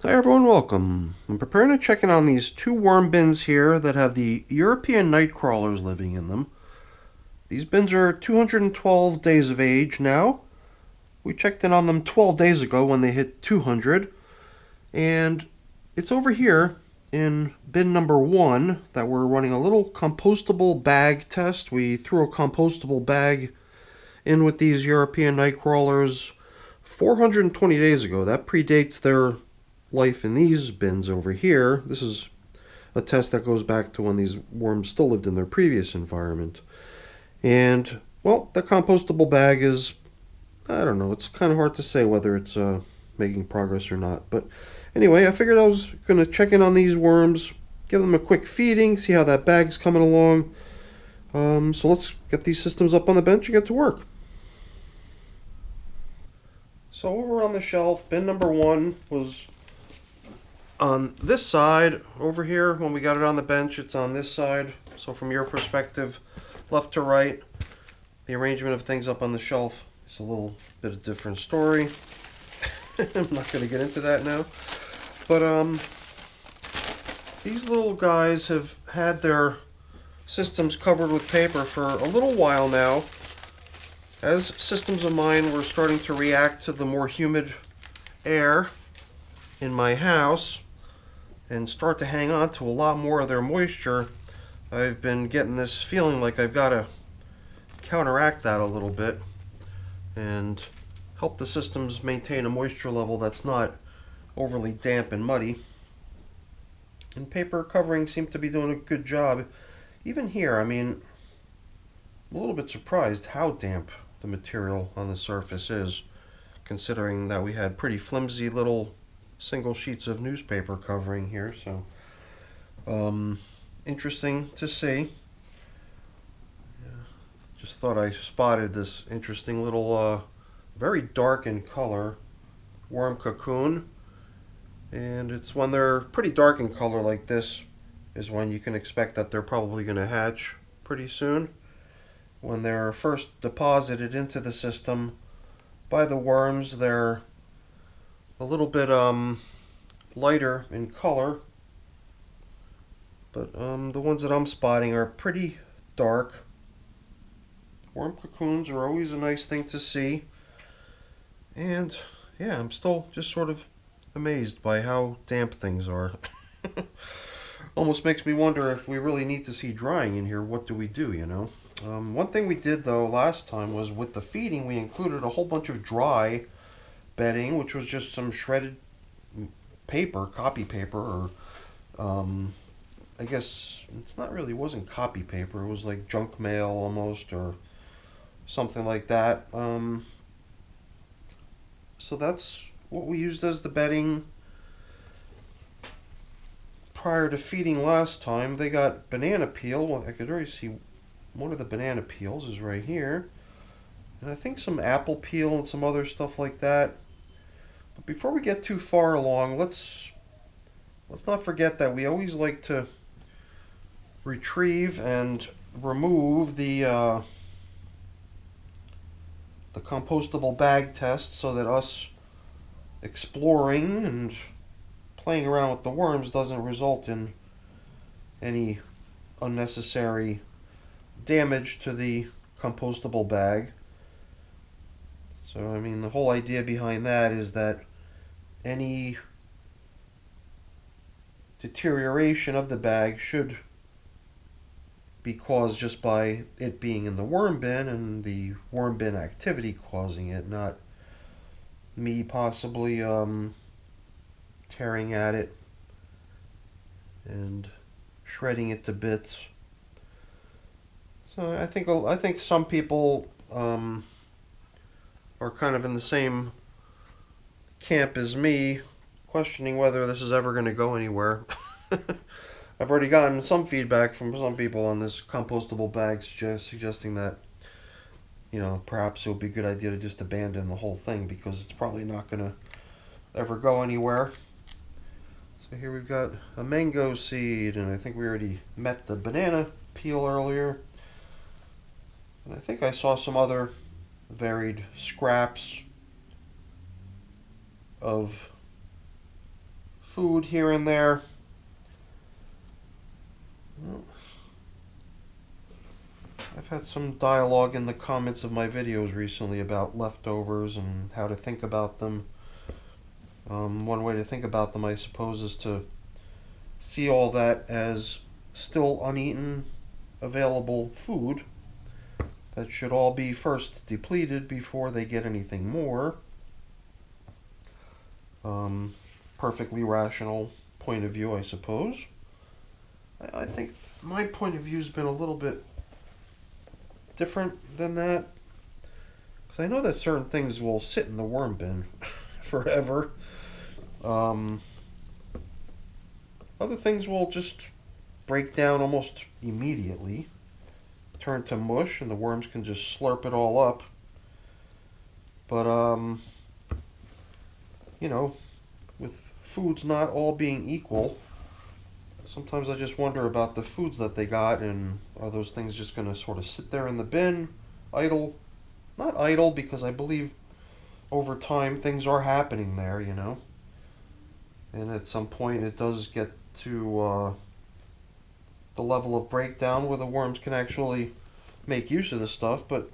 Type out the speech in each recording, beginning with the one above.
Hi everyone, welcome. I'm preparing to check in on these two worm bins here that have the European nightcrawlers living in them. These bins are 212 days of age now. We checked in on them 12 days ago when they hit 200. And it's over here in bin number 1 that we're running a little compostable bag test. We threw a compostable bag in with these European nightcrawlers 420 days ago. That predates their life in these bins over here. This is a test that goes back to when these worms still lived in their previous environment. And, well, the compostable bag is, I don't know, it's kind of hard to say whether it's making progress or not. But anyway, I figured I was going to check in on these worms, give them a quick feeding, see how that bag's coming along. So let's get these systems up on the bench and get to work. So over on the shelf, bin number 1 was on this side. Over here, when we got it on the bench, it's on this side. So from your perspective, left to right, the arrangement of things up on the shelf is a little bit of a different story. I'm not going to get into that now. But these little guys have had their systems covered with paper for a little while now. As systems of mine were starting to react to the more humid air in my house and start to hang on to a lot more of their moisture, I've been getting this feeling like I've got to counteract that a little bit and help the systems maintain a moisture level that's not overly damp and muddy. And paper covering seemed to be doing a good job. Even here, I mean, I'm a little bit surprised how damp the material on the surface is, considering that we had pretty flimsy little single sheets of newspaper covering here. So interesting to see. Just thought I spotted this interesting little very dark in color worm cocoon, and it's when they're pretty dark in color like this is when you can expect that they're probably going to hatch pretty soon. When they're first deposited into the system by the worms, they're a little bit lighter in color, but the ones that I'm spotting are pretty dark. Worm cocoons are always a nice thing to see, and yeah, I'm still just sort of amazed by how damp things are. Almost makes me wonder if we really need to see drying in here. What do we do, you know? One thing we did though last time was with the feeding we included a whole bunch of dry bedding, which was just some shredded paper, copy paper, or I guess it's not really, it wasn't copy paper, it was like junk mail almost, or something like that. So that's what we used as the bedding prior to feeding last time. They got banana peel. Well, I could already see one of the banana peels is right here, and I think some apple peel and some other stuff like that. But before we get too far along, let's not forget that we always like to retrieve and remove the compostable bag test, so that us exploring and playing around with the worms doesn't result in any unnecessary damage to the compostable bag. So, I mean, the whole idea behind that is that any deterioration of the bag should be caused just by it being in the worm bin and the worm bin activity causing it, not me possibly tearing at it and shredding it to bits. So I think some people are kind of in the same camp as me, questioning whether this is ever going to go anywhere. I've already gotten some feedback from some people on this compostable bag suggesting that, you know, perhaps it would be a good idea to just abandon the whole thing because it's probably not going to ever go anywhere. So here we've got a mango seed, and I think we already met the banana peel earlier. And I think I saw some other varied scraps of food here and there. I've had some dialogue in the comments of my videos recently about leftovers and how to think about them. One way to think about them, I suppose, is to see all that as still uneaten, available food that should all be first depleted before they get anything more. Perfectly rational point of view, I suppose. I think my point of view has been a little bit different than that, because I know that certain things will sit in the worm bin forever. Other things will just break down almost immediately, turn to mush, and the worms can just slurp it all up. But you know, with foods not all being equal, sometimes I just wonder about the foods that they got, and are those things just going to sort of sit there in the bin, idle? Not idle, because I believe over time things are happening there, you know. And at some point it does get to the level of breakdown where the worms can actually make use of the stuff, but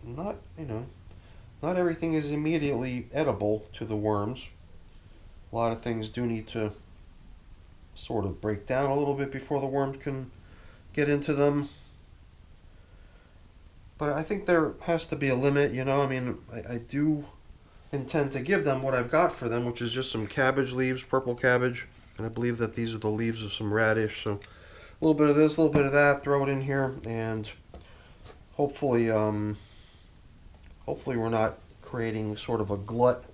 not, you know, not everything is immediately edible to the worms. A lot of things do need to sort of break down a little bit before the worms can get into them. But I think there has to be a limit, you know. I mean, I do intend to give them what I've got for them, which is just some cabbage leaves, purple cabbage, and I believe that these are the leaves of some radish. So a little bit of this, a little bit of that, throw it in here, and hopefully hopefully we're not creating sort of a glut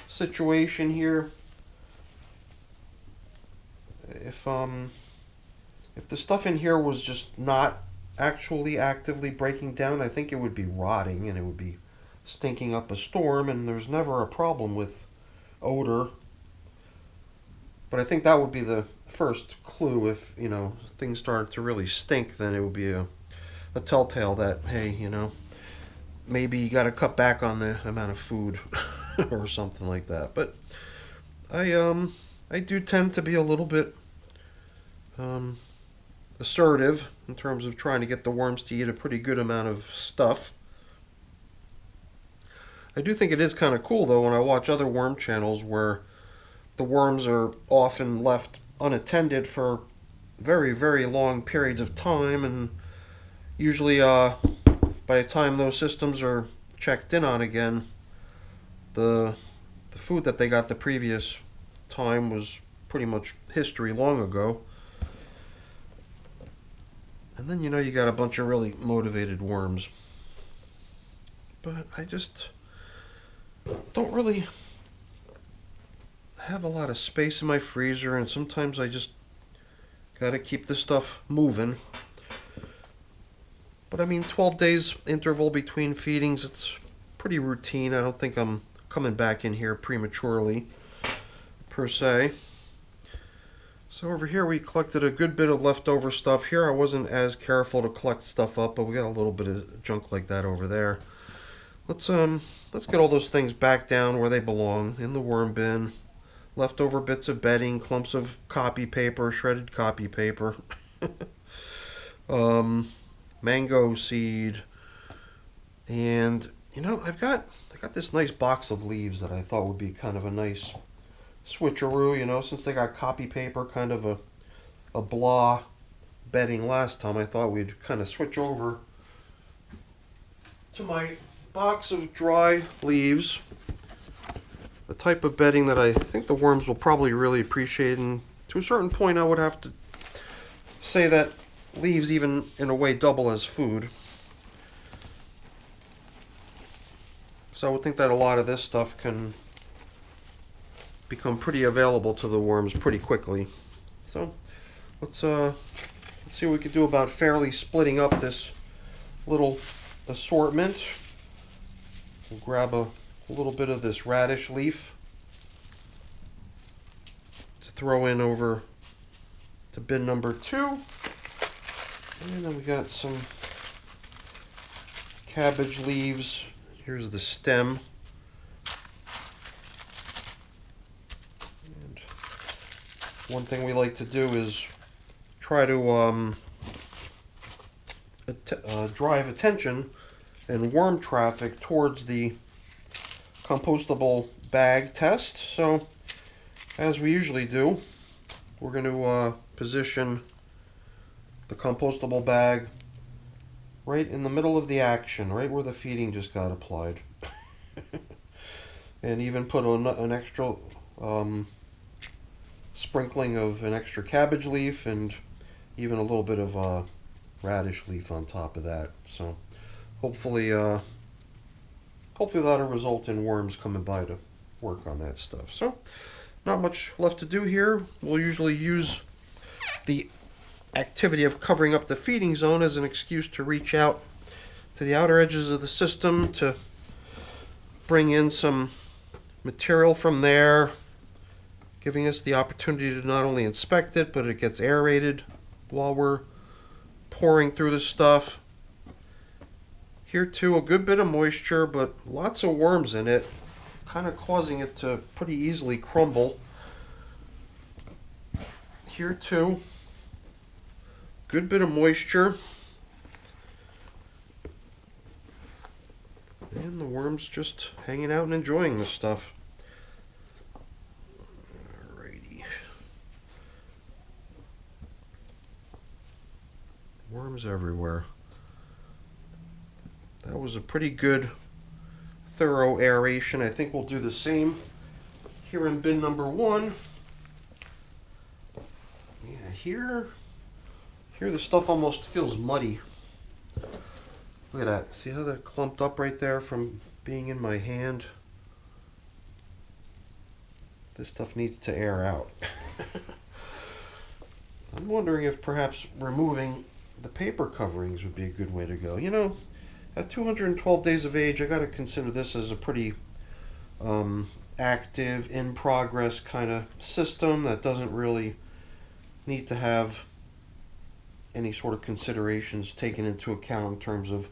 situation here. If the stuff in here was just not actually actively breaking down, I think it would be rotting and it would be stinking up a storm, and there's never a problem with odor. But I think that would be the first clue. If, you know, things started to really stink, then it would be a telltale that, hey, you know, maybe you got to cut back on the amount of food or something like that. But I do tend to be a little bit assertive in terms of trying to get the worms to eat a pretty good amount of stuff. I do think it is kind of cool, though, when I watch other worm channels where the worms are often left unattended for very, very long periods of time, and usually by the time those systems are checked in on again, the food that they got the previous time was pretty much history long ago. And then, you know, you got a bunch of really motivated worms. But I just don't really have a lot of space in my freezer, and sometimes I just gotta keep this stuff moving. But I mean, 12 days interval between feedings, it's pretty routine. I don't think I'm coming back in here prematurely, per se. So over here we collected a good bit of leftover stuff. Here I wasn't as careful to collect stuff up, but we got a little bit of junk like that over there. Let's get all those things back down where they belong, in the worm bin. Leftover bits of bedding, clumps of copy paper, shredded copy paper, mango seed, and you know, I got this nice box of leaves that I thought would be kind of a nice switcheroo, you know, since they got copy paper, kind of a blah bedding last time. I thought we'd kind of switch over to my box of dry leaves, the type of bedding that I think the worms will probably really appreciate. And to a certain point, I would have to say that leaves even in a way double as food. So I would think that a lot of this stuff can become pretty available to the worms pretty quickly. So let's see what we can do about fairly splitting up this little assortment. We'll grab a little bit of this radish leaf to throw in over to bin number 2. And then we got some cabbage leaves. Here's the stem. And one thing we like to do is try to drive attention and worm traffic towards the compostable bag test. So, as we usually do, we're going to position the compostable bag right in the middle of the action, right where the feeding just got applied. And even put an extra sprinkling of an extra cabbage leaf and even a little bit of radish leaf on top of that. So hopefully that'll result in worms coming by to work on that stuff. So not much left to do here. We'll usually use the activity of covering up the feeding zone as an excuse to reach out to the outer edges of the system to bring in some material from there, giving us the opportunity to not only inspect it, but it gets aerated while we're pouring through the stuff. Here too, a good bit of moisture, but lots of worms in it, kind of causing it to pretty easily crumble. Here too, good bit of moisture. And the worms just hanging out and enjoying this stuff. Alrighty. Worms everywhere. That was a pretty good, thorough aeration. I think we'll do the same here in bin number 1. Yeah, here the stuff almost feels muddy. Look at that. See how that clumped up right there from being in my hand? This stuff needs to air out. I'm wondering if perhaps removing the paper coverings would be a good way to go. You know, at 212 days of age, I got to consider this as a pretty active, in progress kind of system that doesn't really need to have any sort of considerations taken into account in terms of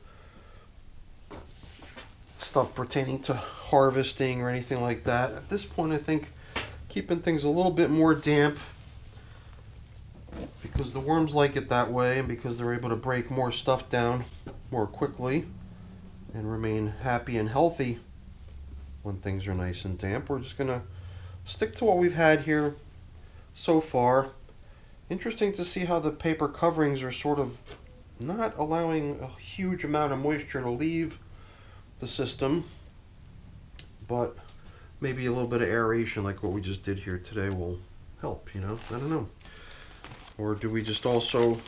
stuff pertaining to harvesting or anything like that. At this point, I think keeping things a little bit more damp, because the worms like it that way and because they're able to break more stuff down more quickly and remain happy and healthy when things are nice and damp. We're just gonna stick to what we've had here so far. Interesting to see how the paper coverings are sort of not allowing a huge amount of moisture to leave the system, but maybe a little bit of aeration like what we just did here today will help, you know? I don't know. Or do we just also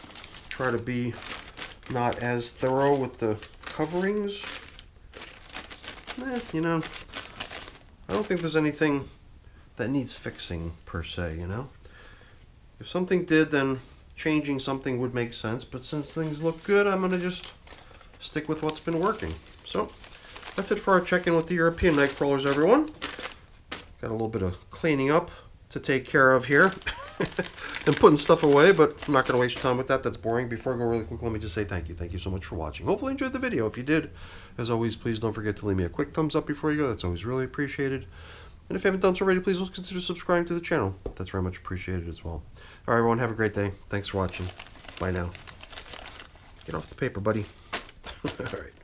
try to be not as thorough with the coverings? You know, I don't think there's anything that needs fixing per se, you know? If something did, then changing something would make sense, but since things look good, I'm gonna just stick with what's been working. So that's it for our check-in with the European nightcrawlers, everyone. Got a little bit of cleaning up to take care of here and putting stuff away, but I'm not going to waste your time with that. That's boring. Before I go really quick, let me just say thank you. Thank you so much for watching. Hopefully you enjoyed the video. If you did, as always, please don't forget to leave me a quick thumbs up before you go. That's always really appreciated. And if you haven't done so already, please consider subscribing to the channel. That's very much appreciated as well. All right, everyone, have a great day. Thanks for watching. Bye now. Get off the paper, buddy. All right.